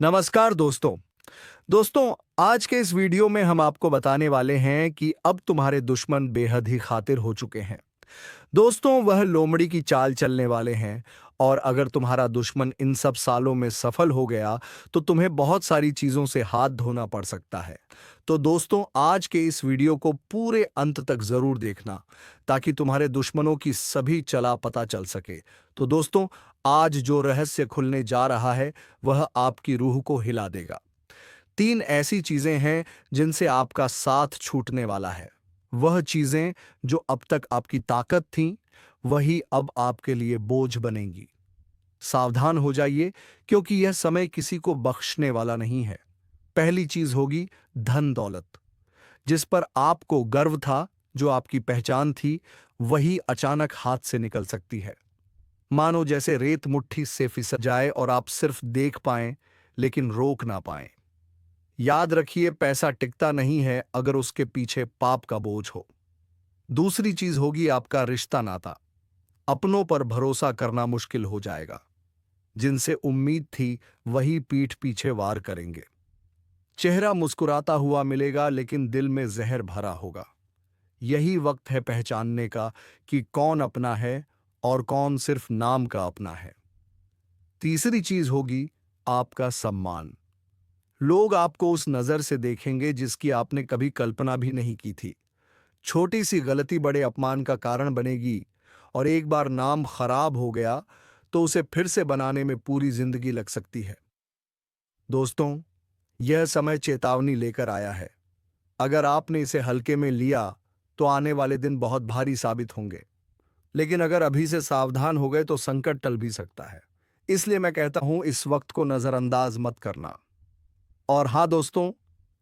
नमस्कार दोस्तों। आज के इस वीडियो में हम आपको बताने वाले हैं कि अब तुम्हारे दुश्मन बेहद ही खातिर हो चुके हैं। दोस्तों, वह लोमड़ी की चाल चलने वाले हैं और अगर तुम्हारा दुश्मन इन सब सालों में सफल हो गया तो तुम्हें बहुत सारी चीजों से हाथ धोना पड़ सकता है। तो दोस्तों, आज के इस वीडियो को पूरे अंत तक जरूर देखना ताकि तुम्हारे दुश्मनों की सभी चला पता चल सके। तो दोस्तों, आज जो रहस्य खुलने जा रहा है वह आपकी रूह को हिला देगा। 3 ऐसी चीजें हैं जिनसे आपका साथ छूटने वाला है। वह चीजें जो अब तक आपकी ताकत थीं, वही अब आपके लिए बोझ बनेंगी। सावधान हो जाइए, क्योंकि यह समय किसी को बख्शने वाला नहीं है। पहली चीज होगी धन दौलत। जिस पर आपको गर्व था, जो आपकी पहचान थी, वही अचानक हाथ से निकल सकती है। मानो जैसे रेत मुट्ठी से फिसल जाए और आप सिर्फ देख पाएं लेकिन रोक ना पाएं। याद रखिए, पैसा टिकता नहीं है अगर उसके पीछे पाप का बोझ हो। दूसरी चीज होगी आपका रिश्ता नाता। अपनों पर भरोसा करना मुश्किल हो जाएगा। जिनसे उम्मीद थी वही पीठ पीछे वार करेंगे। चेहरा मुस्कुराता हुआ मिलेगा लेकिन दिल में जहर भरा होगा। यही वक्त है पहचानने का कि कौन अपना है और कौन सिर्फ नाम का अपना है। तीसरी चीज होगी आपका सम्मान। लोग आपको उस नजर से देखेंगे जिसकी आपने कभी कल्पना भी नहीं की थी। छोटी सी गलती बड़े अपमान का कारण बनेगी और एक बार नाम खराब हो गया तो उसे फिर से बनाने में पूरी जिंदगी लग सकती है। दोस्तों, यह समय चेतावनी लेकर आया है। अगर आपने इसे हल्के में लिया तो आने वाले दिन बहुत भारी साबित होंगे। लेकिन अगर अभी से सावधान हो गए तो संकट टल भी सकता है। इसलिए मैं कहता हूं, इस वक्त को नजरअंदाज मत करना। और हाँ दोस्तों,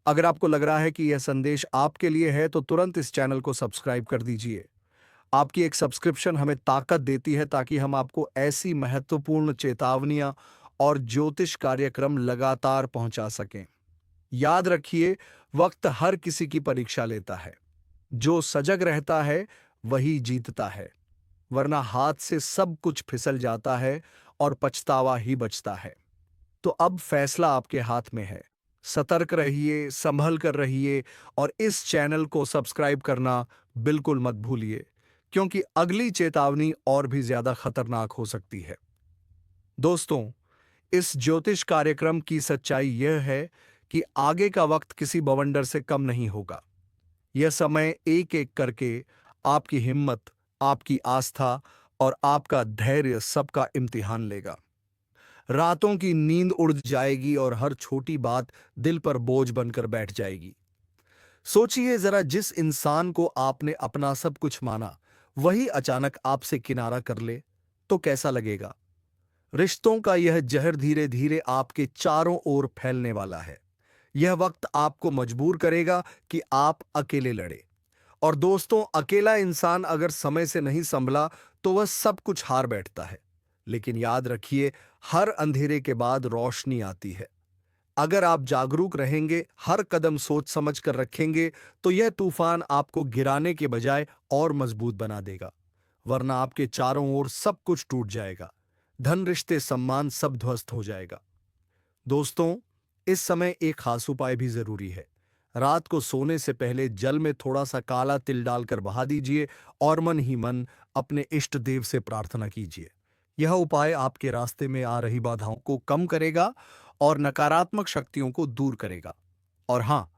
अगर आपको लग रहा है कि यह संदेश आपके लिए है तो तुरंत इस चैनल को सब्सक्राइब कर दीजिए। आपकी एक सब्सक्रिप्शन हमें ताकत देती है ताकि हम आपको ऐसी महत्वपूर्ण चेतावनियां और ज्योतिष कार्यक्रम लगातार पहुंचा सकें। याद रखिए, वक्त हर किसी की परीक्षा लेता है। जो सजग रहता है वही जीतता है, वरना हाथ से सब कुछ फिसल जाता है और पछतावा ही बचता है। तो अब फैसला आपके हाथ में है। सतर्क रहिए, संभल कर रहिए और इस चैनल को सब्सक्राइब करना बिल्कुल मत भूलिए, क्योंकि अगली चेतावनी और भी ज्यादा खतरनाक हो सकती है। दोस्तों, इस ज्योतिष कार्यक्रम की सच्चाई यह है कि आगे का वक्त किसी बवंडर से कम नहीं होगा। यह समय एक एक करके आपकी हिम्मत, आपकी आस्था और आपका धैर्य सबका इम्तिहान लेगा। रातों की नींद उड़ जाएगी और हर छोटी बात दिल पर बोझ बनकर बैठ जाएगी। सोचिए जरा, जिस इंसान को आपने अपना सब कुछ माना, वही अचानक आपसे किनारा कर ले तो कैसा लगेगा। रिश्तों का यह जहर धीरे धीरे आपके चारों ओर फैलने वाला है। यह वक्त आपको मजबूर करेगा कि आप अकेले लड़े। और दोस्तों, अकेला इंसान अगर समय से नहीं संभला तो वह सब कुछ हार बैठता है। लेकिन याद रखिए, हर अंधेरे के बाद रोशनी आती है। अगर आप जागरूक रहेंगे, हर कदम सोच समझ कर रखेंगे, तो यह तूफान आपको गिराने के बजाय और मजबूत बना देगा। वरना आपके चारों ओर सब कुछ टूट जाएगा। धन, रिश्ते, सम्मान सब ध्वस्त हो जाएगा। दोस्तों, इस समय एक खास उपाय भी जरूरी है। रात को सोने से पहले जल में थोड़ा सा काला तिल डालकर बहा दीजिए और मन ही मन अपने इष्ट देव से प्रार्थना कीजिए। यह उपाय आपके रास्ते में आ रही बाधाओं को कम करेगा और नकारात्मक शक्तियों को दूर करेगा। और हाँ,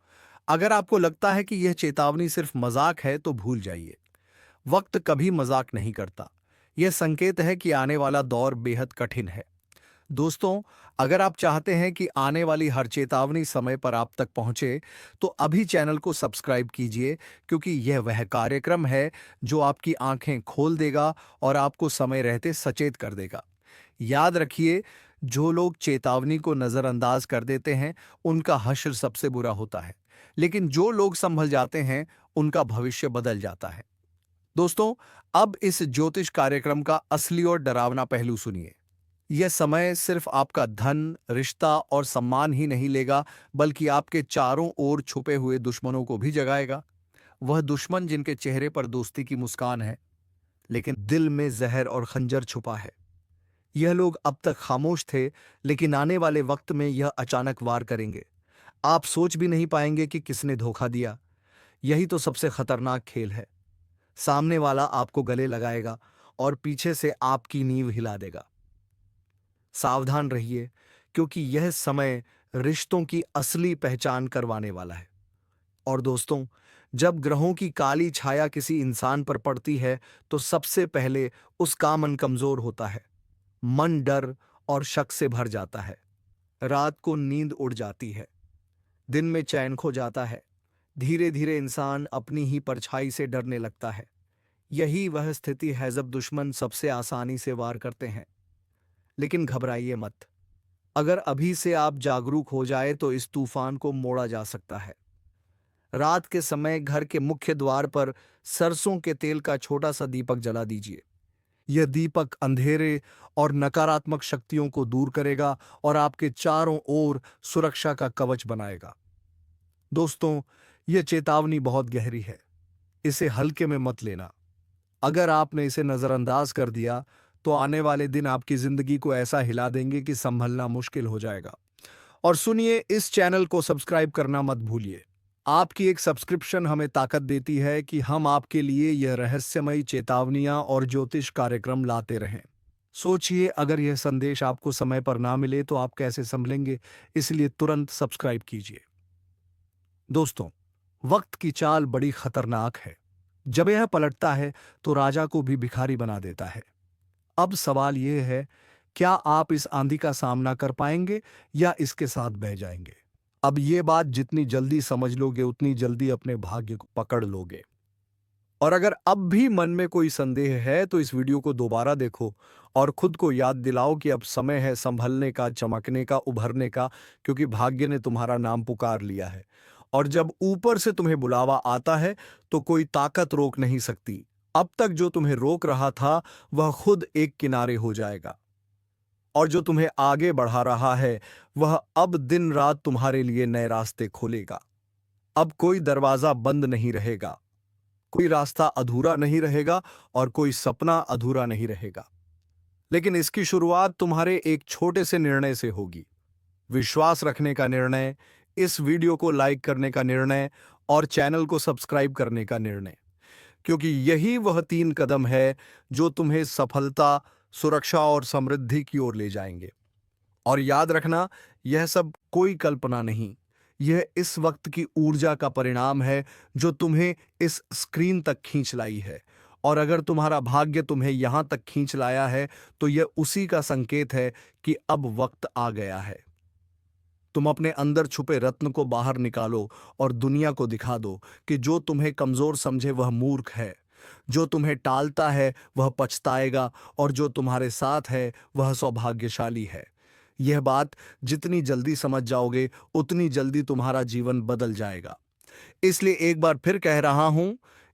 अगर आपको लगता है कि यह चेतावनी सिर्फ मजाक है तो भूल जाइए। वक्त कभी मजाक नहीं करता। यह संकेत है कि आने वाला दौर बेहद कठिन है। दोस्तों, अगर आप चाहते हैं कि आने वाली हर चेतावनी समय पर आप तक पहुंचे, तो अभी चैनल को सब्सक्राइब कीजिए, क्योंकि यह वह कार्यक्रम है जो आपकी आंखें खोल देगा और आपको समय रहते सचेत कर देगा। याद रखिए, जो लोग चेतावनी को नजरअंदाज कर देते हैं, उनका हश्र सबसे बुरा होता है। लेकिन जो लोग संभल जाते हैं, उनका भविष्य बदल जाता है। दोस्तों, अब इस ज्योतिष कार्यक्रम का असली और डरावना पहलू सुनिए। यह समय सिर्फ आपका धन, रिश्ता और सम्मान ही नहीं लेगा, बल्कि आपके चारों ओर छुपे हुए दुश्मनों को भी जगाएगा। वह दुश्मन जिनके चेहरे पर दोस्ती की मुस्कान है, लेकिन दिल में जहर और खंजर छुपा है। यह लोग अब तक खामोश थे, लेकिन आने वाले वक्त में यह अचानक वार करेंगे। आप सोच भी नहीं पाएंगे कि किसने धोखा दिया। यही तो सबसे खतरनाक खेल है। सामने वाला आपको गले लगाएगा और पीछे से आपकी नींव हिला देगा। सावधान रहिए, क्योंकि यह समय रिश्तों की असली पहचान करवाने वाला है। और दोस्तों, जब ग्रहों की काली छाया किसी इंसान पर पड़ती है, तो सबसे पहले उसका मन कमजोर होता है। मन डर और शक से भर जाता है। रात को नींद उड़ जाती है, दिन में चैन खो जाता है। धीरे धीरे इंसान अपनी ही परछाई से डरने लगता है। यही वह स्थिति है जब दुश्मन सबसे आसानी से वार करते हैं। लेकिन घबराइए मत। अगर अभी से आप जागरूक हो जाए तो इस तूफान को मोड़ा जा सकता है। रात के समय घर के मुख्य द्वार पर सरसों के तेल का छोटा सा दीपक जला दीजिए। यह दीपक अंधेरे और नकारात्मक शक्तियों को दूर करेगा और आपके चारों ओर सुरक्षा का कवच बनाएगा। दोस्तों, यह चेतावनी बहुत गहरी है। इसे हल्के में मत लेना। अगर आपने इसे नजरअंदाज कर दिया, तो आने वाले दिन आपकी जिंदगी को ऐसा हिला देंगे कि संभलना मुश्किल हो जाएगा। और सुनिए, इस चैनल को सब्सक्राइब करना मत भूलिए। आपकी एक सब्सक्रिप्शन हमें ताकत देती है कि हम आपके लिए यह रहस्यमयी चेतावनियां और ज्योतिष कार्यक्रम लाते रहें। सोचिए, अगर यह संदेश आपको समय पर ना मिले तो आप कैसे संभलेंगे। इसलिए तुरंत सब्सक्राइब कीजिए। दोस्तों, वक्त की चाल बड़ी खतरनाक है। जब यह पलटता है तो राजा को भी भिखारी बना देता है। अब सवाल यह है, क्या आप इस आंधी का सामना कर पाएंगे या इसके साथ बह जाएंगे? अब ये बात जितनी जल्दी समझ लोगे, उतनी जल्दी अपने भाग्य को पकड़ लोगे। और अगर अब भी मन में कोई संदेह है तो इस वीडियो को दोबारा देखो और खुद को याद दिलाओ कि अब समय है संभलने का, चमकने का, उभरने का, क्योंकि भाग्य ने तुम्हारा नाम पुकार लिया है। और जब ऊपर से तुम्हें बुलावा आता है तो कोई ताकत रोक नहीं सकती। अब तक जो तुम्हें रोक रहा था वह खुद एक किनारे हो जाएगा, और जो तुम्हें आगे बढ़ा रहा है वह अब दिन रात तुम्हारे लिए नए रास्ते खोलेगा। अब कोई दरवाजा बंद नहीं रहेगा, कोई रास्ता अधूरा नहीं रहेगा और कोई सपना अधूरा नहीं रहेगा। लेकिन इसकी शुरुआत तुम्हारे एक छोटे से निर्णय से होगी। विश्वास रखने का निर्णय, इस वीडियो को लाइक करने का निर्णय और चैनल को सब्सक्राइब करने का निर्णय। क्योंकि यही वह 3 कदम है जो तुम्हें सफलता, सुरक्षा और समृद्धि की ओर ले जाएंगे। और याद रखना, यह सब कोई कल्पना नहीं, यह इस वक्त की ऊर्जा का परिणाम है जो तुम्हें इस स्क्रीन तक खींच लाई है। और अगर तुम्हारा भाग्य तुम्हें यहां तक खींच लाया है तो यह उसी का संकेत है कि अब वक्त आ गया है। तुम अपने अंदर छुपे रत्न को बाहर निकालो और दुनिया को दिखा दो कि जो तुम्हें कमजोर समझे वह मूर्ख है, जो तुम्हें टालता है वह पछताएगा, और जो तुम्हारे साथ है वह सौभाग्यशाली है। यह बात जितनी जल्दी समझ जाओगे, उतनी जल्दी तुम्हारा जीवन बदल जाएगा। इसलिए एक बार फिर कह रहा हूं,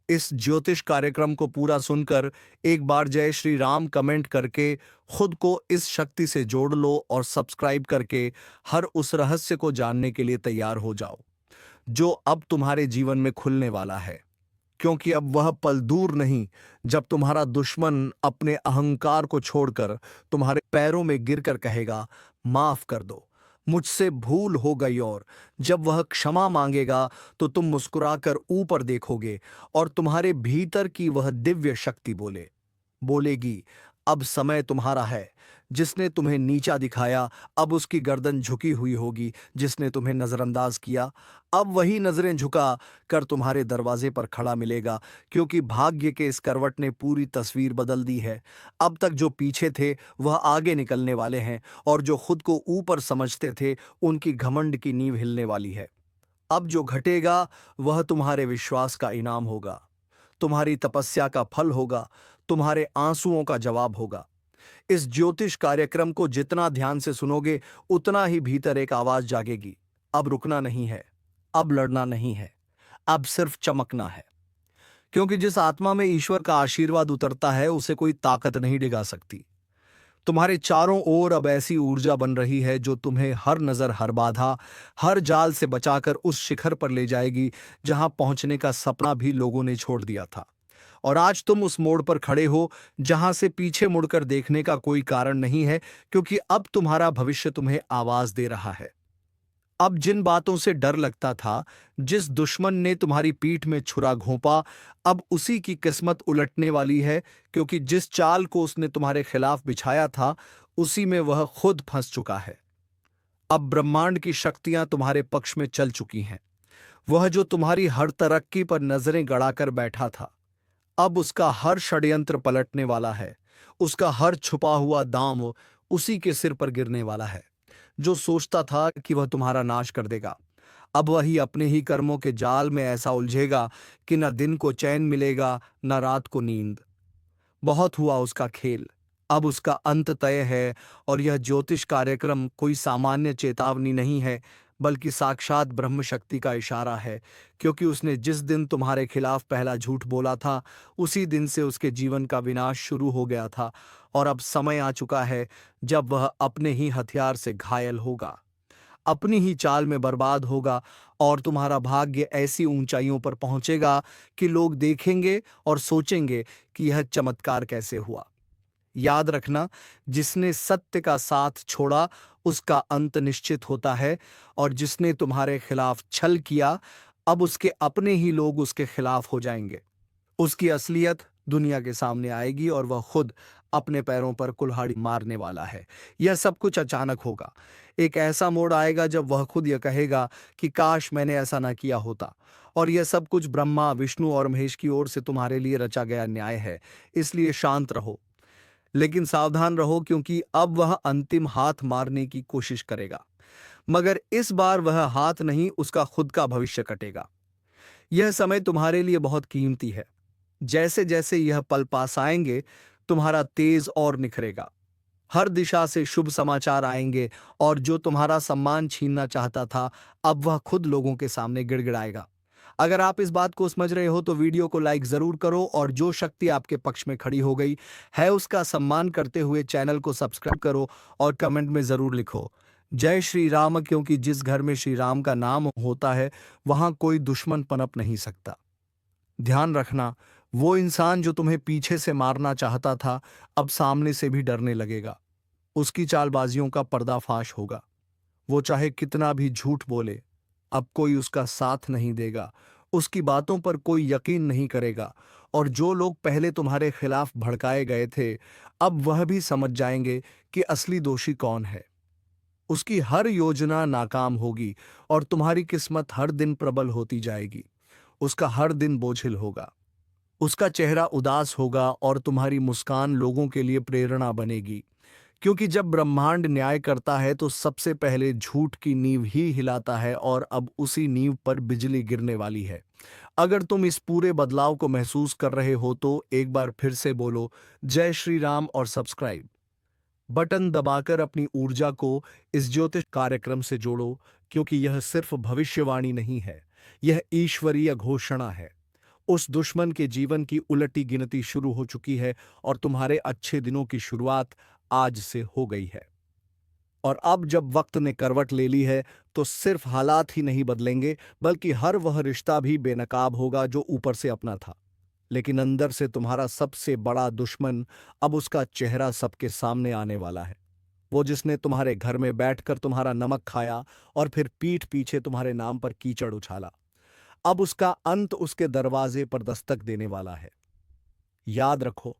इस ज्योतिष कार्यक्रम को पूरा सुनकर एक बार जय श्री राम कमेंट करके खुद को इस शक्ति से जोड़ लो और सब्सक्राइब करके हर उस रहस्य को जानने के लिए तैयार हो जाओ जो अब तुम्हारे जीवन में खुलने वाला है। क्योंकि अब वह पल दूर नहीं जब तुम्हारा दुश्मन अपने अहंकार को छोड़कर तुम्हारे पैरों में गिरकर कहेगा, माफ कर दो, मुझसे भूल हो गई। और जब वह क्षमा मांगेगा तो तुम मुस्कुराकर ऊपर देखोगे और तुम्हारे भीतर की वह दिव्य शक्ति बोलेगी, अब समय तुम्हारा है। जिसने तुम्हें नीचा दिखाया, अब उसकी गर्दन झुकी हुई होगी। जिसने तुम्हें नजरअंदाज किया, अब वही नजरें झुका कर तुम्हारे दरवाजे पर खड़ा मिलेगा। क्योंकि भाग्य के इस करवट ने पूरी तस्वीर बदल दी है। अब तक जो पीछे थे वह आगे निकलने वाले हैं, और जो खुद को ऊपर समझते थे उनकी घमंड की नींव हिलने वाली है। अब जो घटेगा वह तुम्हारे विश्वास का इनाम होगा, तुम्हारी तपस्या का फल होगा, तुम्हारे आंसुओं का जवाब होगा। इस ज्योतिष कार्यक्रम को जितना ध्यान से सुनोगे, उतना ही भीतर एक आवाज जागेगी, अब रुकना नहीं है, अब लड़ना नहीं है, अब सिर्फ चमकना है। क्योंकि जिस आत्मा में ईश्वर का आशीर्वाद उतरता है उसे कोई ताकत नहीं डिगा सकती। तुम्हारे चारों ओर अब ऐसी ऊर्जा बन रही है जो तुम्हें हर नजर, हर बाधा, हर जाल से बचाकर उस शिखर पर ले जाएगी जहां पहुंचने का सपना भी लोगों ने छोड़ दिया था। और आज तुम उस मोड़ पर खड़े हो जहां से पीछे मुड़कर देखने का कोई कारण नहीं है, क्योंकि अब तुम्हारा भविष्य तुम्हें आवाज दे रहा है। अब जिन बातों से डर लगता था, जिस दुश्मन ने तुम्हारी पीठ में छुरा घोंपा, अब उसी की किस्मत उलटने वाली है, क्योंकि जिस चाल को उसने तुम्हारे खिलाफ बिछाया था, उसी में वह खुद फंस चुका है। अब ब्रह्मांड की शक्तियां तुम्हारे पक्ष में चल चुकी हैं। वह जो तुम्हारी हर तरक्की पर नजरें गड़ाकर बैठा था, अब उसका हर षड्यंत्र पलटने वाला है। उसका हर छुपा हुआ दांव उसी के सिर पर गिरने वाला है। जो सोचता था कि वह तुम्हारा नाश कर देगा, अब वही अपने ही कर्मों के जाल में ऐसा उलझेगा कि न दिन को चैन मिलेगा, न रात को नींद। बहुत हुआ उसका खेल, अब उसका अंत तय है। और यह ज्योतिष कार्यक्रम कोई सामान्य चेतावनी नहीं है, बल्कि साक्षात ब्रह्म शक्ति का इशारा है, क्योंकि उसने जिस दिन तुम्हारे खिलाफ पहला झूठ बोला था, उसी दिन से उसके जीवन का विनाश शुरू हो गया था। और अब समय आ चुका है जब वह अपने ही हथियार से घायल होगा, अपनी ही चाल में बर्बाद होगा, और तुम्हारा भाग्य ऐसी ऊंचाइयों पर पहुंचेगा कि लोग देखेंगे और सोचेंगे कि यह चमत्कार कैसे हुआ। याद रखना, जिसने सत्य का साथ छोड़ा उसका अंत निश्चित होता है, और जिसने तुम्हारे खिलाफ छल किया, अब उसके अपने ही लोग उसके खिलाफ हो जाएंगे। उसकी असलियत दुनिया के सामने आएगी और वह खुद अपने पैरों पर कुल्हाड़ी मारने वाला है। यह सब कुछ अचानक होगा। एक ऐसा मोड़ आएगा जब वह खुद यह कहेगा कि काश मैंने ऐसा ना किया होता। और यह सब कुछ ब्रह्मा, विष्णु और महेश की ओर से तुम्हारे लिए रचा गया न्याय है। इसलिए शांत रहो, लेकिन सावधान रहो, क्योंकि अब वह अंतिम हाथ मारने की कोशिश करेगा, मगर इस बार वह हाथ नहीं, उसका खुद का भविष्य कटेगा। यह समय तुम्हारे लिए बहुत कीमती है। जैसे जैसे यह पल पास आएंगे, तुम्हारा तेज और निखरेगा। हर दिशा से शुभ समाचार आएंगे, और जो तुम्हारा सम्मान छीनना चाहता था, अब वह खुद लोगों के सामने गिड़गिड़ाएगा। अगर आप इस बात को समझ रहे हो तो वीडियो को लाइक जरूर करो, और जो शक्ति आपके पक्ष में खड़ी हो गई है उसका सम्मान करते हुए चैनल को सब्सक्राइब करो, और कमेंट में जरूर लिखो जय श्री राम, क्योंकि जिस घर में श्री राम का नाम होता है वहां कोई दुश्मन पनप नहीं सकता। ध्यान रखना, वो इंसान जो तुम्हें पीछे से मारना चाहता था, अब सामने से भी डरने लगेगा। उसकी चालबाजियों का पर्दाफाश होगा। वो चाहे कितना भी झूठ बोले, अब कोई उसका साथ नहीं देगा। उसकी बातों पर कोई यकीन नहीं करेगा, और जो लोग पहले तुम्हारे खिलाफ भड़काए गए थे, अब वह भी समझ जाएंगे कि असली दोषी कौन है। उसकी हर योजना नाकाम होगी, और तुम्हारी किस्मत हर दिन प्रबल होती जाएगी। उसका हर दिन बोझिल होगा। उसका चेहरा उदास होगा, और तुम्हारी मुस्कान लोगों के लिए प्रेरणा बनेगी। क्योंकि जब ब्रह्मांड न्याय करता है तो सबसे पहले झूठ की नींव ही हिलाता है, और अब उसी नींव पर बिजली गिरने वाली है। अगर तुम इस पूरे बदलाव को महसूस कर रहे हो तो एक बार फिर से बोलो जय श्री राम, और सब्सक्राइब बटन दबाकर अपनी ऊर्जा को इस ज्योतिष कार्यक्रम से जोड़ो, क्योंकि यह सिर्फ भविष्यवाणी नहीं है, यह ईश्वरीय घोषणा है। उस दुश्मन के जीवन की उलटी गिनती शुरू हो चुकी है, और तुम्हारे अच्छे दिनों की शुरुआत आज से हो गई है। और अब जब वक्त ने करवट ले ली है, तो सिर्फ हालात ही नहीं बदलेंगे, बल्कि हर वह रिश्ता भी बेनकाब होगा जो ऊपर से अपना था, लेकिन अंदर से तुम्हारा सबसे बड़ा दुश्मन, अब उसका चेहरा सबके सामने आने वाला है। वो जिसने तुम्हारे घर में बैठकर तुम्हारा नमक खाया और फिर पीठ पीछे तुम्हारे नाम पर कीचड़ उछाला, अब उसका अंत उसके दरवाजे पर दस्तक देने वाला है। याद रखो,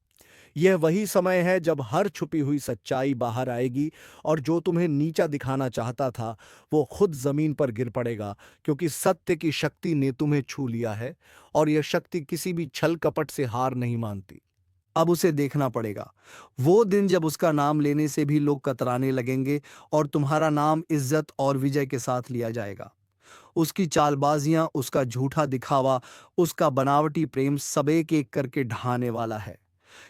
यह वही समय है जब हर छुपी हुई सच्चाई बाहर आएगी, और जो तुम्हें नीचा दिखाना चाहता था वो खुद जमीन पर गिर पड़ेगा, क्योंकि सत्य की शक्ति ने तुम्हें छू लिया है, और यह शक्ति किसी भी छल कपट से हार नहीं मानती। अब उसे देखना पड़ेगा, वो दिन जब उसका नाम लेने से भी लोग कतराने लगेंगे, और तुम्हारा नाम इज्जत और विजय के साथ लिया जाएगा। उसकी चालबाजियां, उसका झूठा दिखावा, उसका बनावटी प्रेम सब एक एक करके ढहाने वाला है,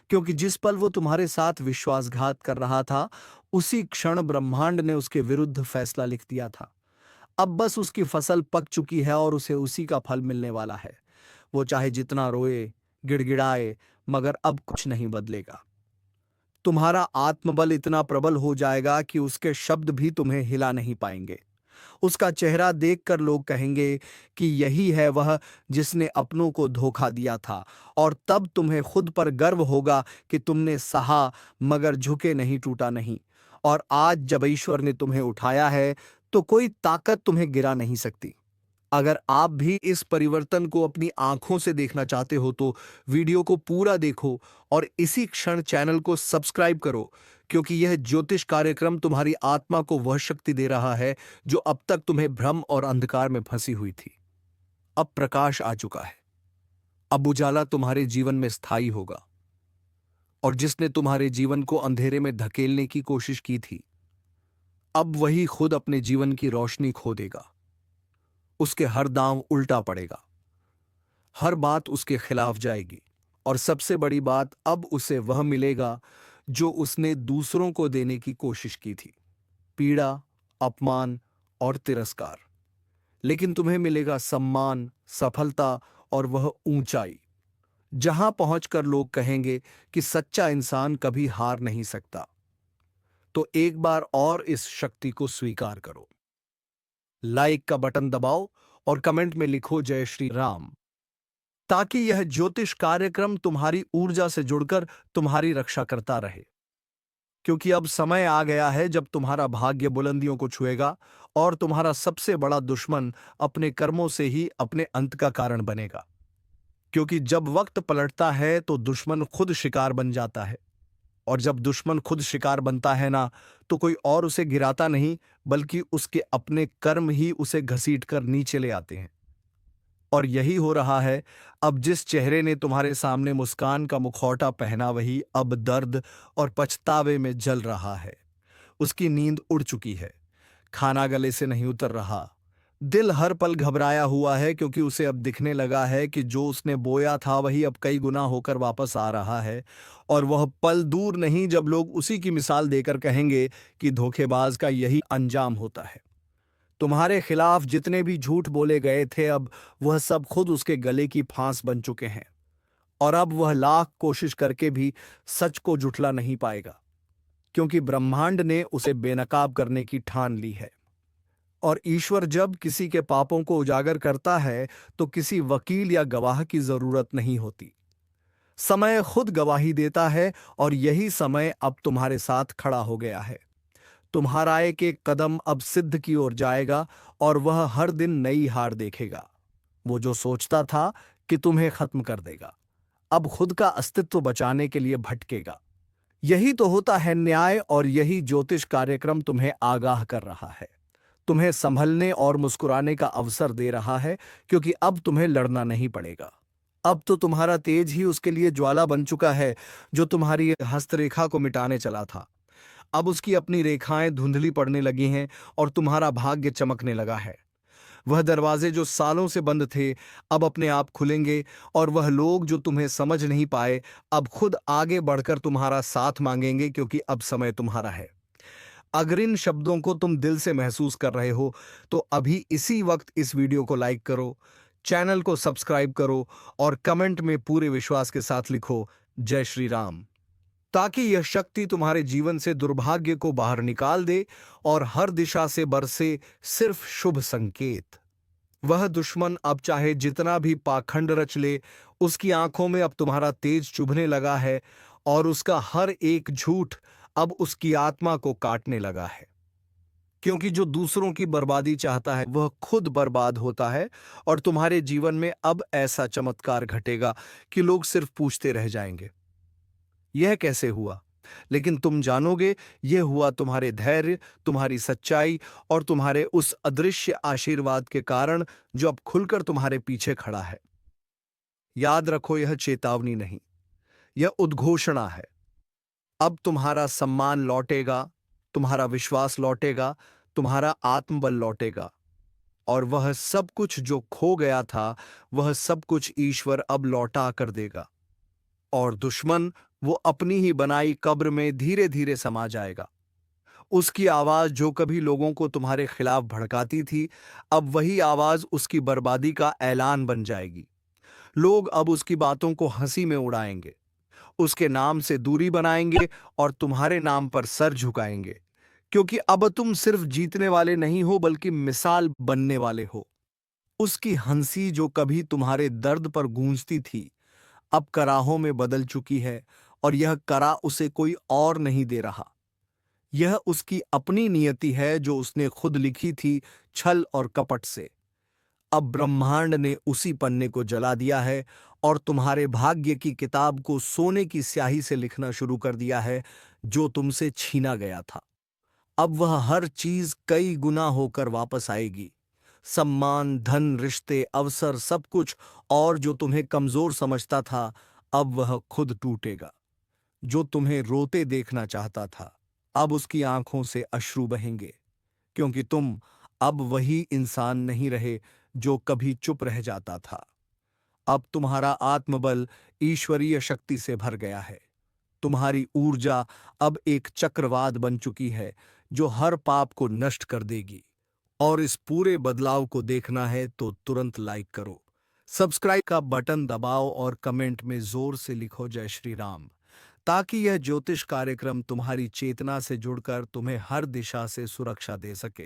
क्योंकि जिस पल वो तुम्हारे साथ विश्वासघात कर रहा था, उसी क्षण ब्रह्मांड ने उसके विरुद्ध फैसला लिख दिया था। अब बस उसकी फसल पक चुकी है, और उसे उसी का फल मिलने वाला है। वो चाहे जितना रोए, गिड़गिड़ाए, मगर अब कुछ नहीं बदलेगा। तुम्हारा आत्मबल इतना प्रबल हो जाएगा कि उसके शब्द भी तुम्हें हिला नहीं पाएंगे। उसका चेहरा देखकर लोग कहेंगे कि यही है वह जिसने अपनों को धोखा दिया था, और तब तुम्हें खुद पर गर्व होगा कि तुमने सहा मगर झुके नहीं, टूटा नहीं। और आज जब ईश्वर ने तुम्हें उठाया है तो कोई ताकत तुम्हें गिरा नहीं सकती। अगर आप भी इस परिवर्तन को अपनी आंखों से देखना चाहते हो तो वीडियो को पूरा देखो और इसी क्षण चैनल को सब्सक्राइब करो, क्योंकि यह ज्योतिष कार्यक्रम तुम्हारी आत्मा को वह शक्ति दे रहा है जो अब तक तुम्हें भ्रम और अंधकार में फंसी हुई थी। अब प्रकाश आ चुका है। अब उजाला तुम्हारे जीवन में स्थायी होगा, और जिसने तुम्हारे जीवन को अंधेरे में धकेलने की कोशिश की थी, अब वही खुद अपने जीवन की रोशनी खो देगा। उसके हर दांव उल्टा पड़ेगा, हर बात उसके खिलाफ जाएगी, और सबसे बड़ी बात, अब उसे वह मिलेगा जो उसने दूसरों को देने की कोशिश की थी, पीड़ा, अपमान और तिरस्कार। लेकिन तुम्हें मिलेगा सम्मान, सफलता और वह ऊंचाई जहां पहुंचकर लोग कहेंगे कि सच्चा इंसान कभी हार नहीं सकता। तो एक बार और इस शक्ति को स्वीकार करो। लाइक का बटन दबाओ और कमेंट में लिखो जय श्री राम, ताकि यह ज्योतिष कार्यक्रम तुम्हारी ऊर्जा से जुड़कर तुम्हारी रक्षा करता रहे। क्योंकि अब समय आ गया है जब तुम्हारा भाग्य बुलंदियों को छुएगा और तुम्हारा सबसे बड़ा दुश्मन अपने कर्मों से ही अपने अंत का कारण बनेगा। क्योंकि जब वक्त पलटता है तो दुश्मन खुद शिकार बन जाता है, और जब दुश्मन खुद शिकार बनता है ना, तो कोई और उसे गिराता नहीं, बल्कि उसके अपने कर्म ही उसे घसीट कर नीचे ले आते हैं। और यही हो रहा है। अब जिस चेहरे ने तुम्हारे सामने मुस्कान का मुखौटा पहना, वही अब दर्द और पछतावे में जल रहा है। उसकी नींद उड़ चुकी है, खाना गले से नहीं उतर रहा, दिल हर पल घबराया हुआ है, क्योंकि उसे अब दिखने लगा है कि जो उसने बोया था वही अब कई गुना होकर वापस आ रहा है। और वह पल दूर नहीं जब लोग उसी की मिसाल देकर कहेंगे कि धोखेबाज का यही अंजाम होता है। तुम्हारे खिलाफ जितने भी झूठ बोले गए थे, अब वह सब खुद उसके गले की फांस बन चुके हैं, और अब वह लाख कोशिश करके भी सच को जुठला नहीं पाएगा, क्योंकि ब्रह्मांड ने उसे बेनकाब करने की ठान ली है। और ईश्वर जब किसी के पापों को उजागर करता है तो किसी वकील या गवाह की जरूरत नहीं होती। समय खुद गवाही देता है, और यही समय अब तुम्हारे साथ खड़ा हो गया है। तुम्हारा एक एक कदम अब सिद्ध की ओर जाएगा, और वह हर दिन नई हार देखेगा। वो जो सोचता था कि तुम्हें खत्म कर देगा, अब खुद का अस्तित्व बचाने के लिए भटकेगा। यही तो होता है न्याय, और यही ज्योतिष कार्यक्रम तुम्हें आगाह कर रहा है, तुम्हें संभलने और मुस्कुराने का अवसर दे रहा है, क्योंकि अब तुम्हें लड़ना नहीं पड़ेगा। अब तो तुम्हारा तेज ही उसके लिए ज्वाला बन चुका है जो तुम्हारी हस्तरेखा को मिटाने चला था। अब उसकी अपनी रेखाएं धुंधली पड़ने लगी हैं और तुम्हारा भाग्य चमकने लगा है। वह दरवाजे जो सालों से बंद थे अब अपने आप खुलेंगे, और वह लोग जो तुम्हें समझ नहीं पाए अब खुद आगे बढ़कर तुम्हारा साथ मांगेंगे, क्योंकि अब समय तुम्हारा है। अगर इन शब्दों को तुम दिल से महसूस कर रहे हो तो अभी इसी वक्त इस वीडियो को लाइक करो, चैनल को सब्सक्राइब करो और कमेंट में पूरे विश्वास के साथ लिखो जय श्री राम, ताकि यह शक्ति तुम्हारे जीवन से दुर्भाग्य को बाहर निकाल दे और हर दिशा से बरसे सिर्फ शुभ संकेत। वह दुश्मन अब चाहे जितना भी पाखंड रच ले, उसकी आंखों में अब तुम्हारा तेज चुभने लगा है, और उसका हर एक झूठ अब उसकी आत्मा को काटने लगा है। क्योंकि जो दूसरों की बर्बादी चाहता है वह खुद बर्बाद होता है, और तुम्हारे जीवन में अब ऐसा चमत्कार घटेगा कि लोग सिर्फ पूछते रह जाएंगे, यह कैसे हुआ? लेकिन तुम जानोगे यह हुआ तुम्हारे धैर्य, तुम्हारी सच्चाई और तुम्हारे उस अदृश्य आशीर्वाद के कारण जो अब खुलकर तुम्हारे पीछे खड़ा है। याद रखो, यह चेतावनी नहीं, यह उद्घोषणा है। अब तुम्हारा सम्मान लौटेगा, तुम्हारा विश्वास लौटेगा, तुम्हारा आत्मबल लौटेगा, और वह सब कुछ जो खो गया था वह सब कुछ ईश्वर अब लौटा कर देगा। और दुश्मन वो अपनी ही बनाई कब्र में धीरे धीरे समा जाएगा। उसकी आवाज जो कभी लोगों को तुम्हारे खिलाफ भड़काती थी, अब वही आवाज उसकी बर्बादी का ऐलान बन जाएगी। लोग अब उसकी बातों को हंसी में उड़ाएंगे, उसके नाम से दूरी बनाएंगे और तुम्हारे नाम पर सर झुकाएंगे, क्योंकि अब तुम सिर्फ जीतने वाले नहीं हो बल्कि मिसाल बनने वाले हो। उसकी हंसी जो कभी तुम्हारे दर्द पर गूंजती थी अब कराहों में बदल चुकी है, और यह करा उसे कोई और नहीं दे रहा। यह उसकी अपनी नियति है जो उसने खुद लिखी थी, छल और कपट से। अब ब्रह्मांड ने उसी पन्ने को जला दिया है और तुम्हारे भाग्य की किताब को सोने की स्याही से लिखना शुरू कर दिया है जो तुमसे छीना गया था। अब वह हर चीज कई गुना होकर वापस आएगी। सम्मान, धन, रिश्ते, अवसर, सब कुछ। और जो तुम्हें कमजोर समझता था अब वह खुद टूटेगा। जो तुम्हें रोते देखना चाहता था अब उसकी आंखों से अश्रु बहेंगे, क्योंकि तुम अब वही इंसान नहीं रहे जो कभी चुप रह जाता था। अब तुम्हारा आत्मबल ईश्वरीय शक्ति से भर गया है। तुम्हारी ऊर्जा अब एक चक्रवात बन चुकी है जो हर पाप को नष्ट कर देगी। और इस पूरे बदलाव को देखना है तो तुरंत लाइक करो, सब्सक्राइब का बटन दबाओ और कमेंट में जोर से लिखो जय श्री राम, ताकि यह ज्योतिष कार्यक्रम तुम्हारी चेतना से जुड़कर तुम्हें हर दिशा से सुरक्षा दे सके।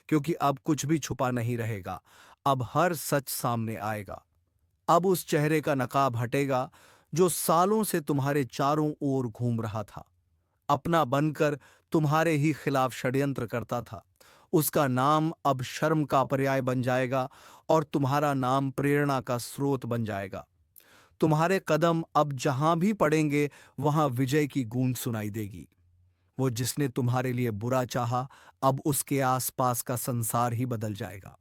क्योंकि अब कुछ भी छुपा नहीं रहेगा, अब हर सच सामने आएगा। अब उस चेहरे का नकाब हटेगा जो सालों से तुम्हारे चारों ओर घूम रहा था, अपना बनकर तुम्हारे ही खिलाफ षड्यंत्र करता था। उसका नाम अब शर्म का पर्याय बन जाएगा और तुम्हारा नाम प्रेरणा का स्रोत बन जाएगा। तुम्हारे कदम अब जहां भी पड़ेंगे वहां विजय की गूंज सुनाई देगी। वो जिसने तुम्हारे लिए बुरा चाहा अब उसके आसपास का संसार ही बदल जाएगा।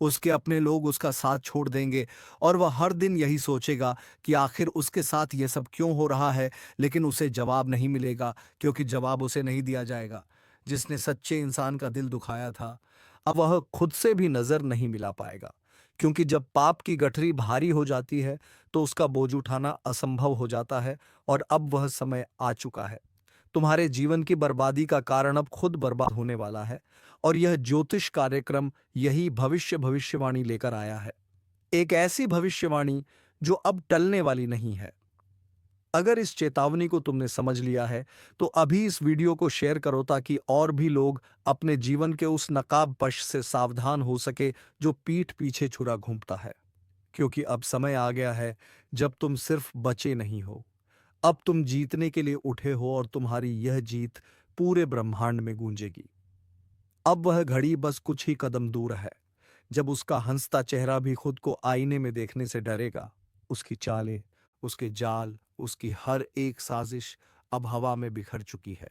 उसके अपने लोग उसका साथ छोड़ देंगे और वह हर दिन यही सोचेगा कि आखिर उसके साथ यह सब क्यों हो रहा है, लेकिन उसे जवाब नहीं मिलेगा, क्योंकि जवाब उसे नहीं दिया जाएगा। जिसने सच्चे इंसान का दिल दुखाया था अब वह खुद से भी नजर नहीं मिला पाएगा, क्योंकि जब पाप की गठरी भारी हो जाती है तो उसका बोझ उठाना असंभव हो जाता है। और अब वह समय आ चुका है। तुम्हारे जीवन की बर्बादी का कारण अब खुद बर्बाद होने वाला है। और यह ज्योतिष कार्यक्रम यही भविष्यवाणी लेकर आया है। एक ऐसी भविष्यवाणी जो अब टलने वाली नहीं है। अगर इस चेतावनी को तुमने समझ लिया है तो अभी इस वीडियो को शेयर करो, ताकि और भी लोग अपने जीवन के उस नकाबपोश से सावधान हो सके जो पीठ पीछे छुरा घूमता है। क्योंकि अब समय आ गया है जब तुम सिर्फ बचे नहीं हो, अब तुम जीतने के लिए उठे हो, और तुम्हारी यह जीत पूरे ब्रह्मांड में गूंजेगी। अब वह घड़ी बस कुछ ही कदम दूर है जब उसका हंसता चेहरा भी खुद को आईने में देखने से डरेगा। उसकी चालें, उसके जाल, उसकी हर एक साजिश अब हवा में बिखर चुकी है।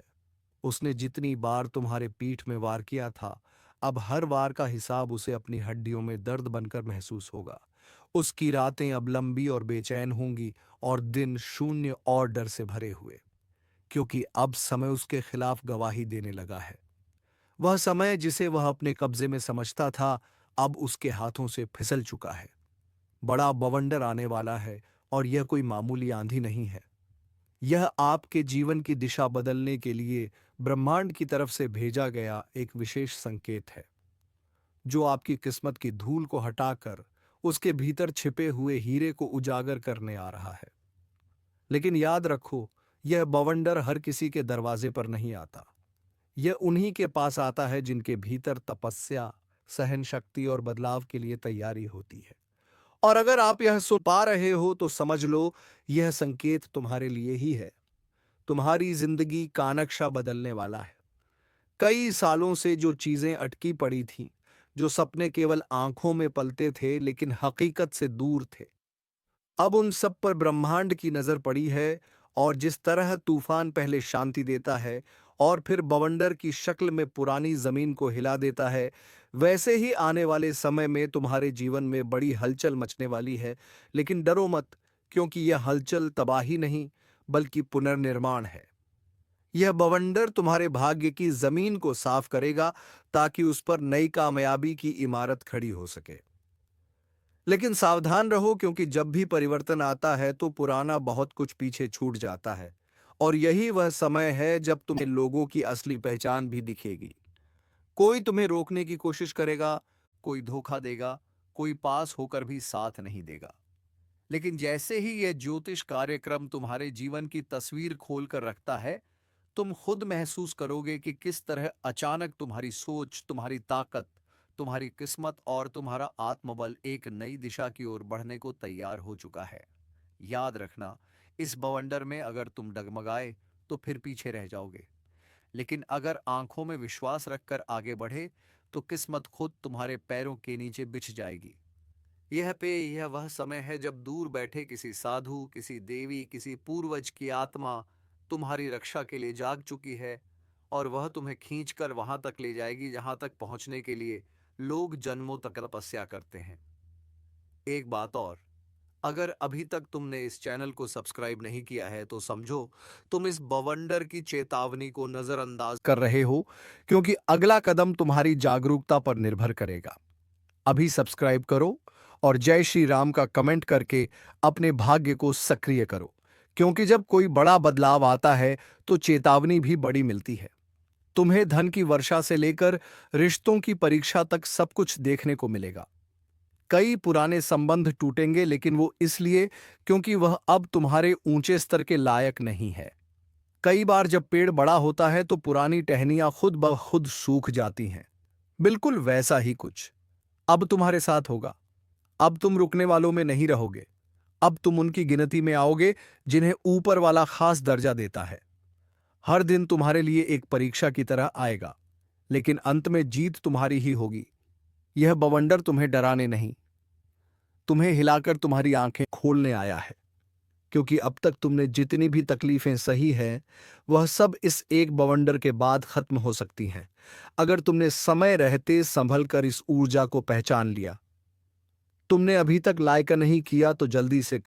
उसने जितनी बार तुम्हारे पीठ में वार किया था अब हर वार का हिसाब उसे अपनी हड्डियों में दर्द बनकर महसूस होगा। उसकी रातें अब लंबी और बेचैन होंगी और दिन शून्य और डर से भरे हुए, क्योंकि अब समय उसके खिलाफ गवाही देने लगा है। वह समय जिसे वह अपने कब्जे में समझता था अब उसके हाथों से फिसल चुका है। बड़ा बवंडर आने वाला है, और यह कोई मामूली आंधी नहीं है। यह आपके जीवन की दिशा बदलने के लिए ब्रह्मांड की तरफ से भेजा गया एक विशेष संकेत है, जो आपकी किस्मत की धूल को हटाकर उसके भीतर छिपे हुए हीरे को उजागर करने आ रहा है। लेकिन याद रखो, यह बवंडर हर किसी के दरवाजे पर नहीं आता। यह उन्हीं के पास आता है जिनके भीतर तपस्या, सहन शक्ति और बदलाव के लिए तैयारी होती है। और अगर आप यह सुन पा रहे हो तो समझ लो, यह संकेत तुम्हारे लिए ही है। तुम्हारी जिंदगी का नक्शा बदलने वाला है। कई सालों से जो चीजें अटकी पड़ी थीं, जो सपने केवल आंखों में पलते थे लेकिन हकीकत से दूर थे, अब उन सब पर ब्रह्मांड की नजर पड़ी है। और जिस तरह तूफान पहले शांति देता है और फिर बवंडर की शक्ल में पुरानी जमीन को हिला देता है, वैसे ही आने वाले समय में तुम्हारे जीवन में बड़ी हलचल मचने वाली है। लेकिन डरो मत, क्योंकि यह हलचल तबाही नहीं बल्कि पुनर्निर्माण है। यह बवंडर तुम्हारे भाग्य की जमीन को साफ करेगा, ताकि उस पर नई कामयाबी की इमारत खड़ी हो सके। लेकिन सावधान रहो, क्योंकि जब भी परिवर्तन आता है तो पुराना बहुत कुछ पीछे छूट जाता है। और यही वह समय है जब तुम्हें लोगों की असली पहचान भी दिखेगी। कोई तुम्हें रोकने की कोशिश करेगा, कोई धोखा देगा, कोई पास होकर भी साथ नहीं देगा। लेकिन जैसे ही यह ज्योतिष कार्यक्रम तुम्हारे जीवन की तस्वीर खोल कर रखता है, तुम खुद महसूस करोगे कि किस तरह अचानक तुम्हारी सोच, तुम्हारी ताकत, तुम्हारी किस्मत और तुम्हारा आत्मबल एक नई दिशा की ओर बढ़ने को तैयार हो चुका है। याद रखना, इस बवंडर में अगर तुम डगमगाए तो फिर पीछे रह जाओगे, लेकिन अगर आंखों में विश्वास रखकर आगे बढ़े तो किस्मत खुद तुम्हारे पैरों के नीचे बिछ जाएगी। यह वह समय है जब दूर बैठे किसी साधु, किसी देवी, किसी पूर्वज की आत्मा तुम्हारी रक्षा के लिए जाग चुकी है, और वह तुम्हें खींचकर वहां तक ले जाएगी जहां तक पहुंचने के लिए लोग जन्मों तक तपस्या करते हैं। एक बात और, अगर अभी तक तुमने इस चैनल को सब्सक्राइब नहीं किया है तो समझो तुम इस बवंडर की चेतावनी को नजरअंदाज कर रहे हो, क्योंकि अगला कदम तुम्हारी जागरूकता पर निर्भर करेगा। अभी सब्सक्राइब करो और जय श्री राम का कमेंट करके अपने भाग्य को सक्रिय करो, क्योंकि जब कोई बड़ा बदलाव आता है तो चेतावनी भी बड़ी मिलती है। तुम्हें धन की वर्षा से लेकर रिश्तों की परीक्षा तक सब कुछ देखने को मिलेगा। कई पुराने संबंध टूटेंगे, लेकिन वो इसलिए क्योंकि वह अब तुम्हारे ऊंचे स्तर के लायक नहीं है। कई बार जब पेड़ बड़ा होता है तो पुरानी टहनियां खुद ब खुद सूख जाती हैं। बिल्कुल वैसा ही कुछ अब तुम्हारे साथ होगा। अब तुम रुकने वालों में नहीं रहोगे। अब तुम उनकी गिनती में आओगे जिन्हें ऊपर वाला खास दर्जा देता है। हर दिन तुम्हारे लिए एक परीक्षा की तरह आएगा, लेकिन अंत में जीत तुम्हारी ही होगी। यह बवंडर तुम्हें डराने नहीं, तुम्हें हिलाकर तुम्हारी आंखें खोलने आया है, क्योंकि अब तक तुमने जितनी भी तकलीफें सही हैं वह सब इस एक बवंडर के बाद खत्म हो सकती हैं, अगर तुमने समय रहते संभल कर इस ऊर्जा को पहचान लिया। तुमने अभी तक लायक नहीं किया तो जल्दी से